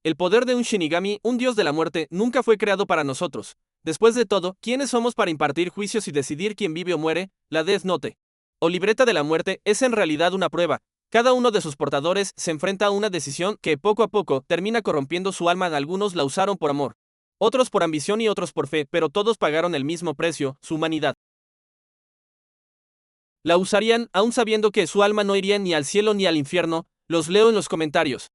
El poder de un Shinigami, un dios de la muerte, nunca fue creado para nosotros. Después de todo, ¿quiénes somos para impartir juicios y decidir quién vive o muere? La Death Note, o libreta de la muerte, es en realidad una prueba. Cada uno de sus portadores se enfrenta a una decisión que, poco a poco, termina corrompiendo su alma. Algunos la usaron por amor, otros por ambición y otros por fe, pero todos pagaron el mismo precio, su humanidad. ¿La usarían, aún sabiendo que su alma no iría ni al cielo ni al infierno? Los leo en los comentarios.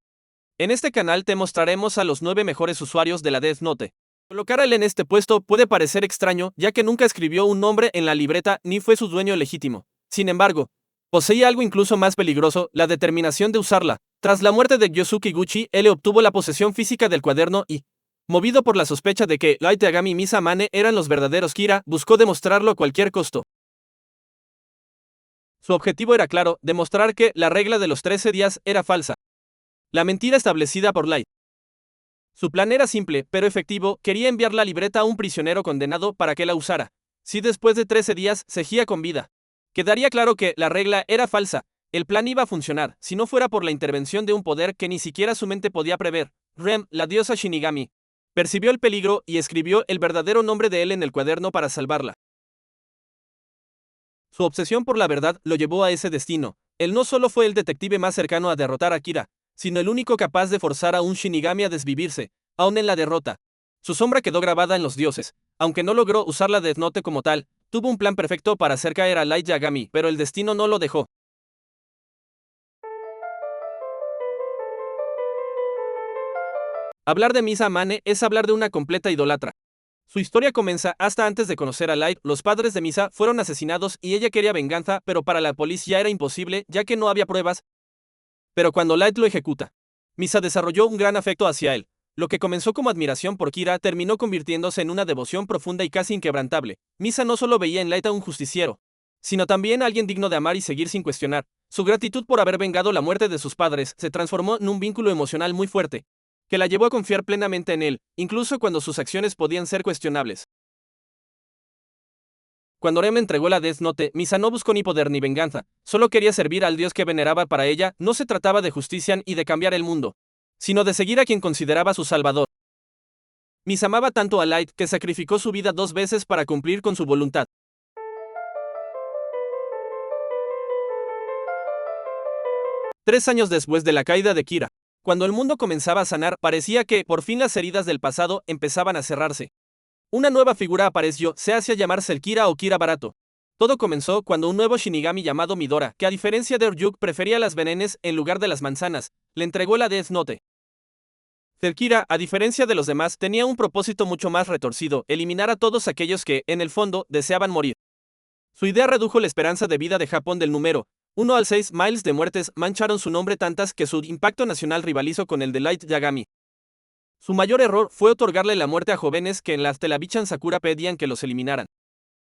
En este canal te mostraremos a los 9 mejores usuarios de la Death Note. Colocar a él en este puesto puede parecer extraño, ya que nunca escribió un nombre en la libreta ni fue su dueño legítimo. Sin embargo, poseía algo incluso más peligroso, la determinación de usarla. Tras la muerte de Yosuke Iguchi, él obtuvo la posesión física del cuaderno y, movido por la sospecha de que Light Yagami y Misa Mane eran los verdaderos Kira, buscó demostrarlo a cualquier costo. Su objetivo era claro, demostrar que la regla de los 13 días era falsa. La mentira establecida por Light. Su plan era simple, pero efectivo. Quería enviar la libreta a un prisionero condenado para que la usara. Si después de 13 días seguía con vida, quedaría claro que la regla era falsa. El plan iba a funcionar, si no fuera por la intervención de un poder que ni siquiera su mente podía prever. Rem, la diosa Shinigami, percibió el peligro y escribió el verdadero nombre de él en el cuaderno para salvarla. Su obsesión por la verdad lo llevó a ese destino. Él no solo fue el detective más cercano a derrotar a Kira, sino el único capaz de forzar a un Shinigami a desvivirse, aún en la derrota. Su sombra quedó grabada en los dioses. Aunque no logró usar la Death Note como tal, tuvo un plan perfecto para hacer caer a Light Yagami, pero el destino no lo dejó. Hablar de Misa Mane es hablar de una completa idólatra. Su historia comienza hasta antes de conocer a Light. Los padres de Misa fueron asesinados y ella quería venganza, pero para la policía era imposible, ya que no había pruebas. Pero cuando Light lo ejecuta, Misa desarrolló un gran afecto hacia él. Lo que comenzó como admiración por Kira terminó convirtiéndose en una devoción profunda y casi inquebrantable. Misa no solo veía en Light a un justiciero, sino también a alguien digno de amar y seguir sin cuestionar. Su gratitud por haber vengado la muerte de sus padres se transformó en un vínculo emocional muy fuerte, que la llevó a confiar plenamente en él, incluso cuando sus acciones podían ser cuestionables. Cuando Rem entregó la Death Note, Misa no buscó ni poder ni venganza, solo quería servir al dios que veneraba. Para ella, no se trataba de justicia y de cambiar el mundo, sino de seguir a quien consideraba su salvador. Misa amaba tanto a Light que sacrificó su vida 2 veces para cumplir con su voluntad. Tres años después de la caída de Kira, cuando el mundo comenzaba a sanar, parecía que, por fin, las heridas del pasado empezaban a cerrarse. Una nueva figura apareció, se hacía llamarse el Kira o Kira barato. Todo comenzó cuando un nuevo Shinigami llamado Midora, que a diferencia de Ryuk prefería las venenes en lugar de las manzanas, le entregó la Death Note. El Kira, a diferencia de los demás, tenía un propósito mucho más retorcido: eliminar a todos aquellos que, en el fondo, deseaban morir. Su idea redujo la esperanza de vida de Japón del número 1 al 6. Miles de muertes mancharon su nombre, tantas que su impacto nacional rivalizó con el de Light Yagami. Su mayor error fue otorgarle la muerte a jóvenes que en las Televichan Sakura pedían que los eliminaran.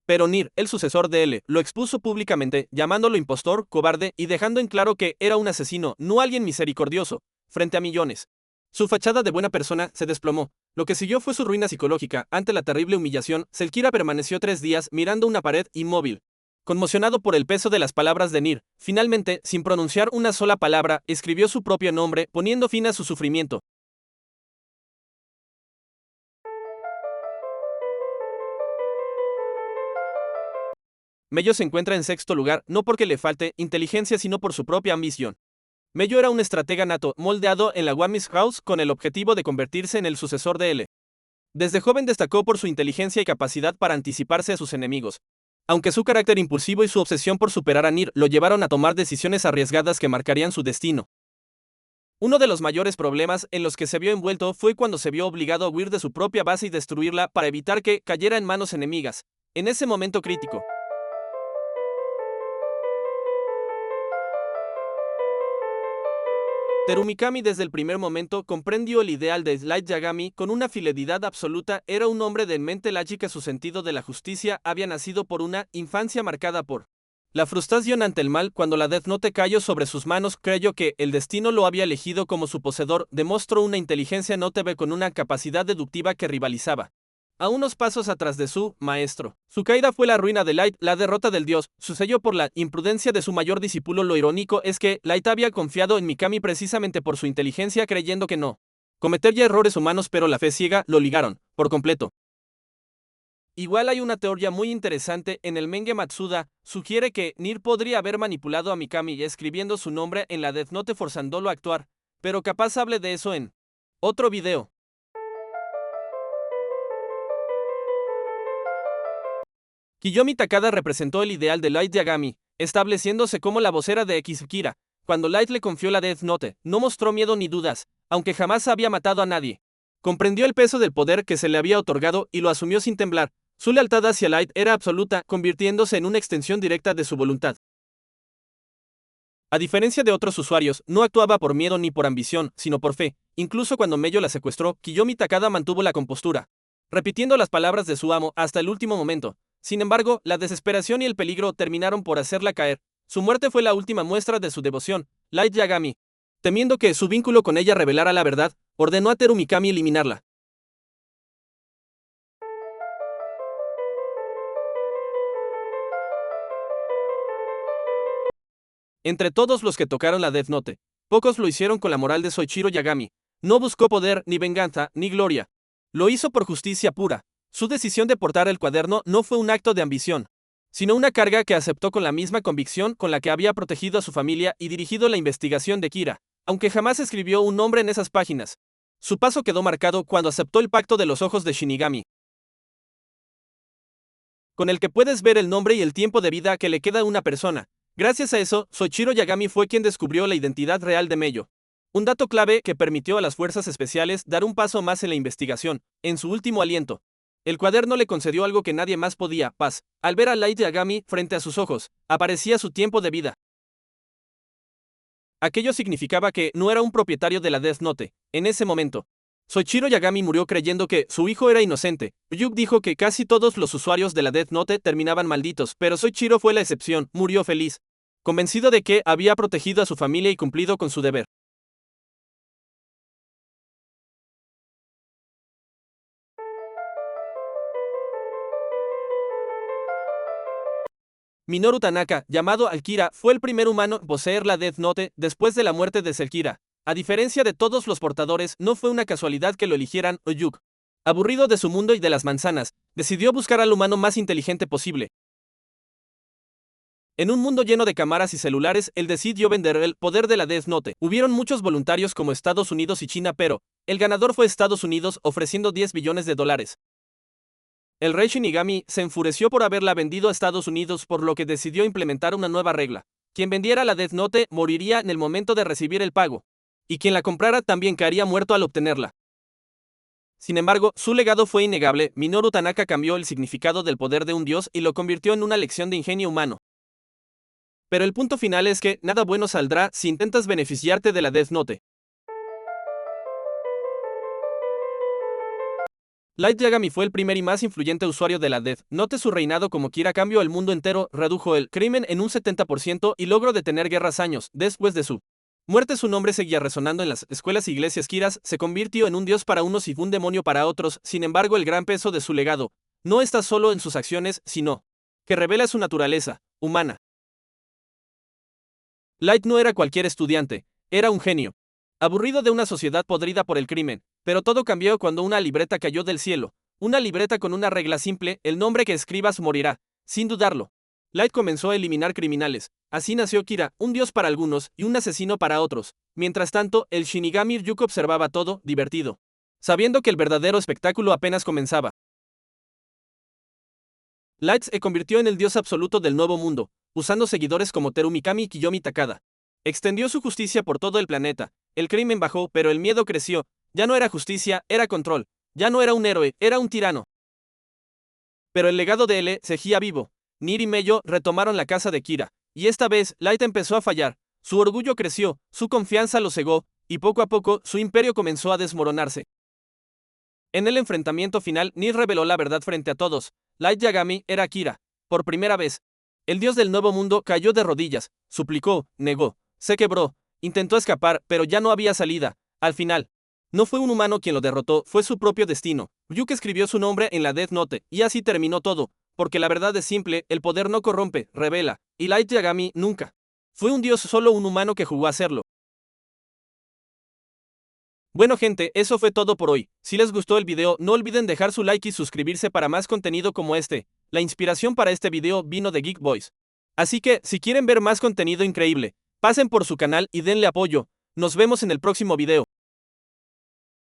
Pero Nir, el sucesor de L, lo expuso públicamente, llamándolo impostor, cobarde y dejando en claro que era un asesino, no alguien misericordioso, frente a millones. Su fachada de buena persona se desplomó. Lo que siguió fue su ruina psicológica. Ante la terrible humillación, Selkira permaneció 3 días mirando una pared inmóvil, conmocionado por el peso de las palabras de Nir. Finalmente, sin pronunciar una sola palabra, escribió su propio nombre, poniendo fin a su sufrimiento. Mello se encuentra en 6º lugar, no porque le falte inteligencia, sino por su propia ambición. Mello era un estratega nato, moldeado en la Wami's House con el objetivo de convertirse en el sucesor de L. Desde joven destacó por su inteligencia y capacidad para anticiparse a sus enemigos, aunque su carácter impulsivo y su obsesión por superar a Nir lo llevaron a tomar decisiones arriesgadas que marcarían su destino. Uno de los mayores problemas en los que se vio envuelto fue cuando se vio obligado a huir de su propia base y destruirla para evitar que cayera en manos enemigas. En ese momento crítico, Terumikami desde el primer momento comprendió el ideal de Light Yagami con una fidelidad absoluta. Era un hombre de mente lógica. Su sentido de la justicia había nacido por una infancia marcada por la frustración ante el mal. Cuando la Death Note cayó sobre sus manos, creyó que el destino lo había elegido como su poseedor. Demostró una inteligencia notable con una capacidad deductiva que rivalizaba a unos pasos atrás de su maestro. Su caída fue la ruina de Light, la derrota del dios, sucedió por la imprudencia de su mayor discípulo. Lo irónico es que Light había confiado en Mikami precisamente por su inteligencia, creyendo que no cometer ya errores humanos, pero la fe ciega lo ligaron, por completo. Igual hay una teoría muy interesante en el manga Matsuda, sugiere que Nier podría haber manipulado a Mikami escribiendo su nombre en la Death Note forzándolo a actuar, pero capaz hable de eso en otro video. Kiyomi Takada representó el ideal de Light Yagami, estableciéndose como la vocera de X Kira. Cuando Light le confió la Death Note, no mostró miedo ni dudas, aunque jamás había matado a nadie. Comprendió el peso del poder que se le había otorgado y lo asumió sin temblar. Su lealtad hacia Light era absoluta, convirtiéndose en una extensión directa de su voluntad. A diferencia de otros usuarios, no actuaba por miedo ni por ambición, sino por fe. Incluso cuando Mello la secuestró, Kiyomi Takada mantuvo la compostura, repitiendo las palabras de su amo hasta el último momento. Sin embargo, la desesperación y el peligro terminaron por hacerla caer. Su muerte fue la última muestra de su devoción. Light Yagami, temiendo que su vínculo con ella revelara la verdad, ordenó a Teru Mikami eliminarla. Entre todos los que tocaron la Death Note, pocos lo hicieron con la moral de Soichiro Yagami. No buscó poder, ni venganza, ni gloria. Lo hizo por justicia pura. Su decisión de portar el cuaderno no fue un acto de ambición, sino una carga que aceptó con la misma convicción con la que había protegido a su familia y dirigido la investigación de Kira, aunque jamás escribió un nombre en esas páginas. Su paso quedó marcado cuando aceptó el pacto de los ojos de Shinigami, con el que puedes ver el nombre y el tiempo de vida que le queda a una persona. Gracias a eso, Soichiro Yagami fue quien descubrió la identidad real de Mello. Un dato clave que permitió a las fuerzas especiales dar un paso más en la investigación. En su último aliento, el cuaderno le concedió algo que nadie más podía: paz. Al ver a Light Yagami frente a sus ojos, aparecía su tiempo de vida. Aquello significaba que no era un propietario de la Death Note. En ese momento, Soichiro Yagami murió creyendo que su hijo era inocente. Ryuk dijo que casi todos los usuarios de la Death Note terminaban malditos, pero Soichiro fue la excepción. Murió feliz, convencido de que había protegido a su familia y cumplido con su deber. Minoru Tanaka, llamado Alkira, fue el primer humano en poseer la Death Note después de la muerte de Selkira. A diferencia de todos los portadores, no fue una casualidad que lo eligieran. Oyuk, aburrido de su mundo y de las manzanas, decidió buscar al humano más inteligente posible. En un mundo lleno de cámaras y celulares, él decidió vender el poder de la Death Note. Hubieron muchos voluntarios como Estados Unidos y China, pero el ganador fue Estados Unidos, ofreciendo $10 billones. El rey Shinigami se enfureció por haberla vendido a Estados Unidos, por lo que decidió implementar una nueva regla. Quien vendiera la Death Note moriría en el momento de recibir el pago, y quien la comprara también caería muerto al obtenerla. Sin embargo, su legado fue innegable. Minoru Tanaka cambió el significado del poder de un dios y lo convirtió en una lección de ingenio humano. Pero el punto final es que nada bueno saldrá si intentas beneficiarte de la Death Note. Light Yagami fue el primer y más influyente usuario de la Death Note. Su reinado como Kira cambió el mundo entero, redujo el crimen en un 70% y logró detener guerras años después de su muerte. Su nombre seguía resonando en las escuelas e iglesias. Kira se convirtió en un dios para unos y un demonio para otros. Sin embargo, el gran peso de su legado no está solo en sus acciones, sino que revela su naturaleza humana. Light no era cualquier estudiante, era un genio, aburrido de una sociedad podrida por el crimen. Pero todo cambió cuando una libreta cayó del cielo. Una libreta con una regla simple: el nombre que escribas morirá. Sin dudarlo, Light comenzó a eliminar criminales. Así nació Kira, un dios para algunos y un asesino para otros. Mientras tanto, el Shinigami Ryuk observaba todo, divertido, sabiendo que el verdadero espectáculo apenas comenzaba. Light se convirtió en el dios absoluto del nuevo mundo, usando seguidores como Teru Mikami y Kiyomi Takada. Extendió su justicia por todo el planeta. El crimen bajó, pero el miedo creció. Ya no era justicia, era control. Ya no era un héroe, era un tirano. Pero el legado de L seguía vivo. Nier y Mello retomaron la casa de Kira, y esta vez Light empezó a fallar. Su orgullo creció, su confianza lo cegó, y poco a poco su imperio comenzó a desmoronarse. En el enfrentamiento final, Nier reveló la verdad frente a todos. Light Yagami era Kira. Por primera vez, el dios del nuevo mundo cayó de rodillas, suplicó, negó, se quebró, intentó escapar, pero ya no había salida. Al final, no fue un humano quien lo derrotó, fue su propio destino. Ryuk escribió su nombre en la Death Note, y así terminó todo. Porque la verdad es simple: el poder no corrompe, revela. Y Light Yagami nunca fue un dios, solo un humano que jugó a serlo. Bueno gente, eso fue todo por hoy. Si les gustó el video, no olviden dejar su like y suscribirse para más contenido como este. La inspiración para este video vino de Geek Boys. Así que, si quieren ver más contenido increíble, pasen por su canal y denle apoyo. Nos vemos en el próximo video.